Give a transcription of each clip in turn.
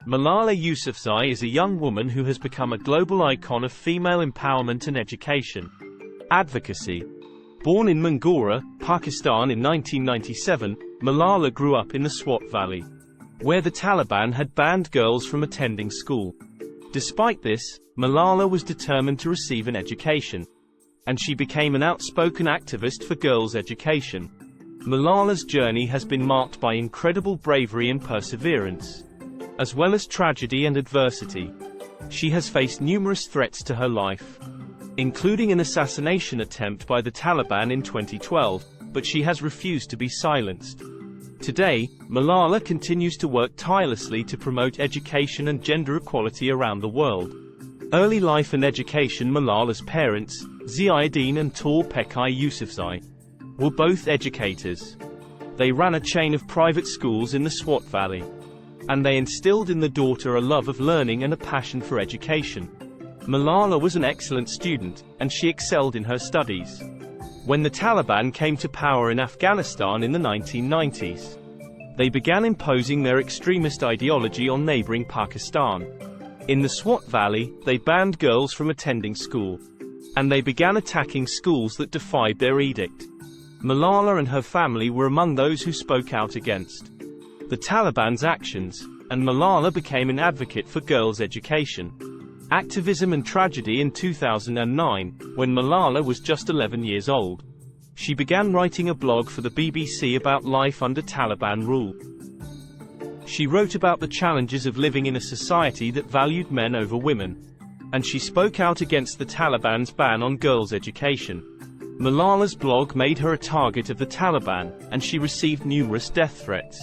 Malala Yousafzai is a young woman who has become a global icon of female empowerment and education advocacy. Born in Mangora, Pakistan in 1997, Malala grew up in the Swat Valley, where the Taliban had banned girls from attending school. Despite this, Malala was determined to receive an education, and she became an outspoken activist for girls' education. Malala's journey has been marked by incredible bravery and perseverance, as well as tragedy and adversity. She has faced numerous threats to her life, including an assassination attempt by the Taliban in 2012, but she has refused to be silenced. Today, Malala continues to work tirelessly to promote education and gender equality around the world. Early life and education. Malala's parents, Ziauddin and Pekai Yousafzai, were both educators. They ran a chain of private schools in the Swat Valley, and they instilled in the daughter a love of learning and a passion for education. Malala was an excellent student, and she excelled in her studies. When the Taliban came to power in Afghanistan in the 1990s, they began imposing their extremist ideology on neighboring Pakistan. In the Swat Valley, they banned girls from attending school, and they began attacking schools that defied their edict. Malala and her family were among those who spoke out against the Taliban's actions, and Malala became an advocate for girls' education, activism and tragedy. In 2009, when Malala was just 11 years old, she began writing a blog for the BBC about life under Taliban rule. She wrote about the challenges of living in a society that valued men over women, and she spoke out against the Taliban's ban on girls' education. Malala's blog made her a target of the Taliban, and she received numerous death threats.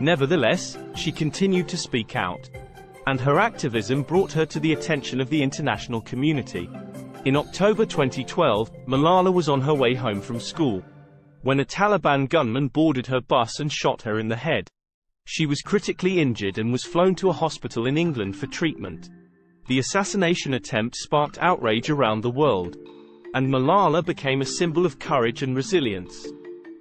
Nevertheless, she continued to speak out, and her activism brought her to the attention of the international community. In October 2012, Malala was on her way home from school, when a Taliban gunman boarded her bus and shot her in the head. She was critically injured and was flown to a hospital in England for treatment. The assassination attempt sparked outrage around the world, and Malala became a symbol of courage and resilience,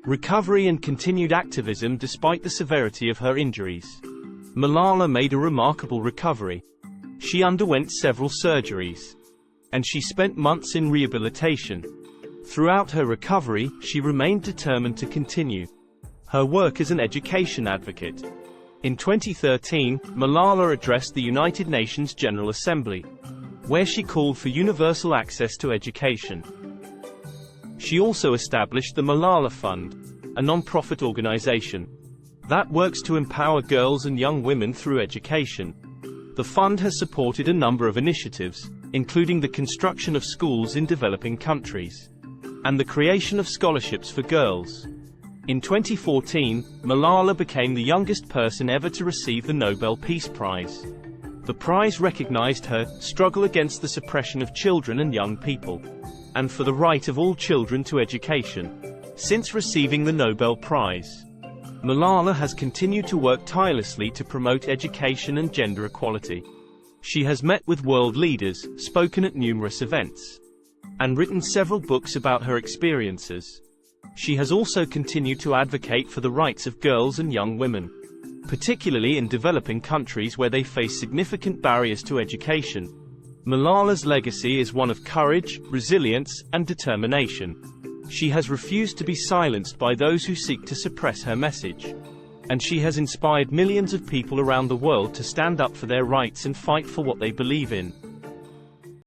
recovery and continued activism despite the severity of her injuries. Malala made a remarkable recovery. She underwent several surgeries, and she spent months in rehabilitation. Throughout her recovery, she remained determined to continue her work as an education advocate. In 2013, Malala addressed the United Nations General Assembly, where she called for universal access to education. She also established the Malala Fund, a non-profit organization that works to empower girls and young women through education. The fund has supported a number of initiatives, including the construction of schools in developing countries, and the creation of scholarships for girls. In 2014, Malala became the youngest person ever to receive the Nobel Peace Prize. The prize recognized her struggle against the suppression of children and young people, and for the right of all children to education. Since receiving the Nobel Prize, Malala has continued to work tirelessly to promote education and gender equality. She has met with world leaders, spoken at numerous events, and written several books about her experiences. She has also continued to advocate for the rights of girls and young women, particularly in developing countries where they face significant barriers to education. Malala's legacy is one of courage, resilience, and determination. She has refused to be silenced by those who seek to suppress her message, and she has inspired millions of people around the world to stand up for their rights and fight for what they believe in.